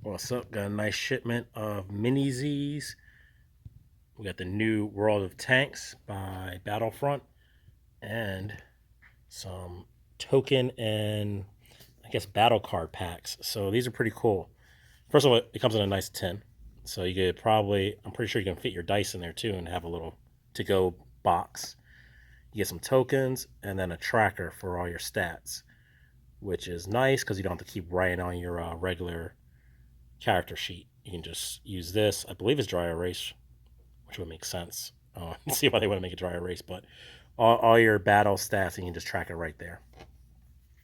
What's up? Got a nice shipment of Mini-Z's. We got the new World of Tanks by Battlefront and some token and I guess battle card packs. So these are pretty cool. First of all, it comes in a nice tin. So you could probably, I'm pretty sure you can fit your dice in there too and have a little to-go box. You get some tokens and then a tracker for all your stats, which is nice because you don't have to keep writing on your regular character sheet. You can just use this. I believe it's dry erase, which would make sense. See why they want to make it dry erase, but all your battle stats, you can just track it right there.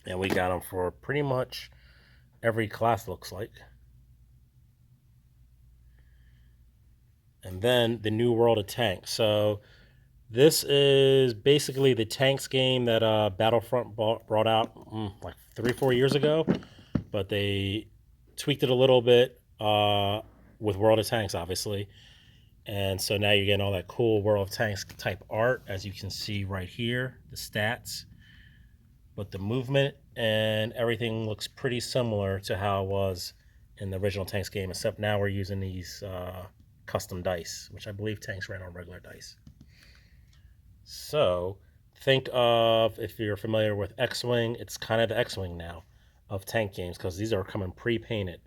And we got them for pretty much every class, looks like. And then the new World of Tanks. So this is basically the tanks game that Battlefront brought out like 3-4 years ago, but they tweaked it a little bit with World of Tanks, obviously. And so now you're getting all that cool World of Tanks type art, as you can see right here, the stats. But the movement and everything looks pretty similar to how it was in the original Tanks game, except now we're using these custom dice, which I believe Tanks ran on regular dice. So think of, if you're familiar with X-Wing, it's kind of the X-Wing now of tank games, because these are coming pre-painted.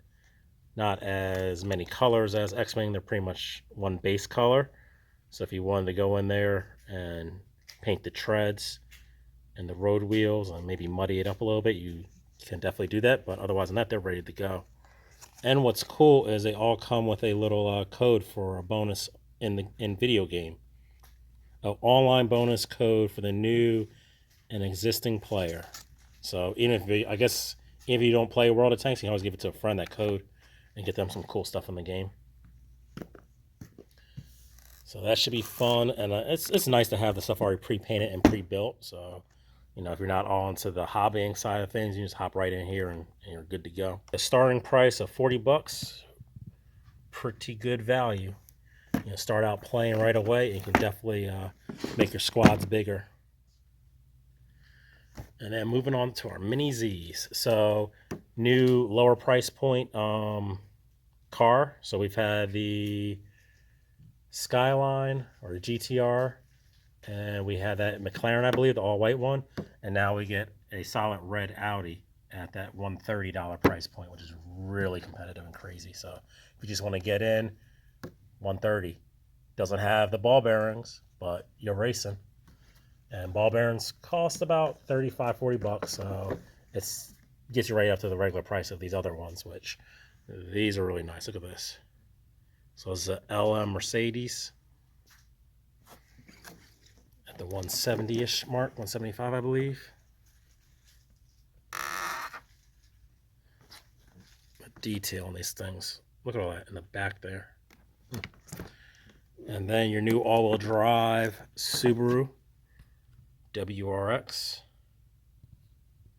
Not as many colors as X-Wing, they're pretty much one base color. So if you wanted to go in there and paint the treads and the road wheels and maybe muddy it up a little bit, you can definitely do that. But otherwise than that, they're ready to go. And what's cool is they all come with a little code for a bonus in video game. An online bonus code for the new and existing player. So even if I guess if you don't play World of Tanks, you can always give it to a friend, that code, and get them some cool stuff in the game. So that should be fun, and it's nice to have the stuff already pre-painted and pre-built. So, you know, if you're not all into the hobbying side of things, you just hop right in here and you're good to go. The starting price of $40, pretty good value. You know, start out playing right away, and you can definitely make your squads bigger. And then moving on to our Mini-Z's. So new lower price point car. So we've had the Skyline or the GTR, and we had that McLaren, I believe, the all-white one. And now we get a solid red Audi at that $130 price point, which is really competitive and crazy. So if you just want to get in, $130. Doesn't have the ball bearings, but you're racing. And ball bearings cost about $35-40, so it gets you right up to the regular price of these other ones, which these are really nice. Look at this. So it's a LM Mercedes at the 170-ish mark, 175, I believe. The detail on these things. Look at all that in the back there. And then your new all-wheel drive Subaru Wrx,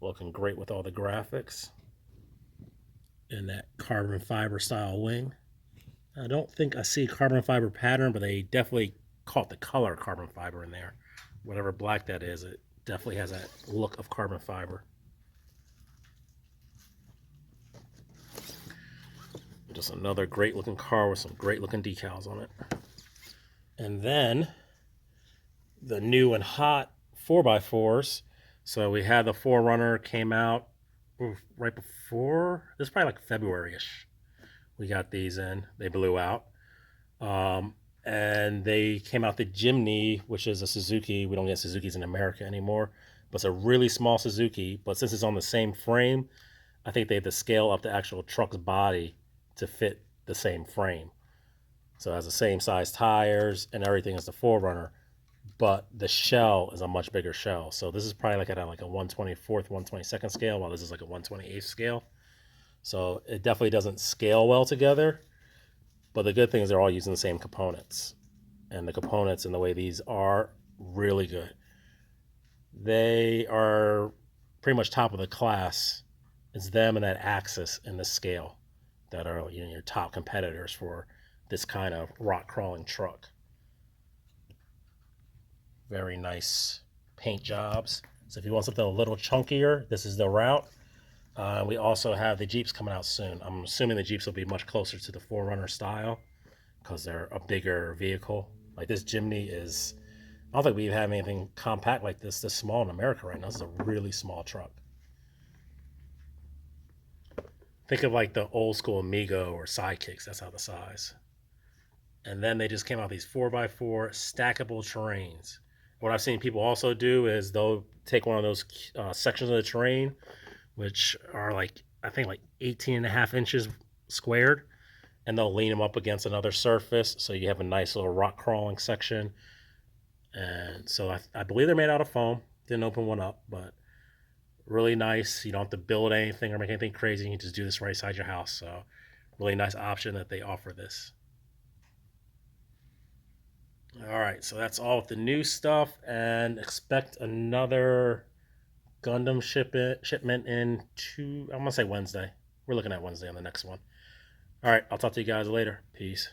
looking great with all the graphics and that carbon fiber style wing. I don't think I see a carbon fiber pattern, but they definitely caught the color carbon fiber in there. Whatever black that is, it definitely has that look of carbon fiber. Just another great looking car with some great looking decals on it. And then the new and hot 4x4s. So we had the 4Runner came out right before, this is probably like February-ish. We got these in, they blew out. And they came out the Jimny, which is a Suzuki. We don't get Suzukis in America anymore, but it's a really small Suzuki. But since it's on the same frame, I think they had to scale up the actual truck's body to fit the same frame. So it has the same size tires and everything as the 4Runner, but the shell is a much bigger shell. So this is probably like at like a 1/24th, 1/22nd scale, while this is like a 1/28th scale. So it definitely doesn't scale well together. But the good thing is they're all using the same components. And the components and the way these are really good. They are pretty much top of the class. It's them and that Axis in the scale that are, you know, your top competitors for this kind of rock crawling truck. Very nice paint jobs. So if you want something a little chunkier, this is the route. We also have the Jeeps coming out soon. I'm assuming the Jeeps will be much closer to the 4Runner style because they're a bigger vehicle. Like this Jimny is, I don't think we have anything compact like this small in America right now. This is a really small truck. Think of like the old school Amigo or Sidekicks. That's how the size. And then they just came out with these 4x4 stackable terrains. What I've seen people also do is they'll take one of those sections of the terrain, which are like, I think like 18 and a half inches squared, and they'll lean them up against another surface. So you have a nice little rock crawling section. And so I believe they're made out of foam. Didn't open one up, but really nice. You don't have to build anything or make anything crazy. You can just do this right inside your house. So really nice option that they offer this. All right, so that's all with the new stuff, and expect another Gundam shipment in I'm gonna say Wednesday. We're looking at Wednesday on the next one. All right, I'll talk to you guys later. Peace.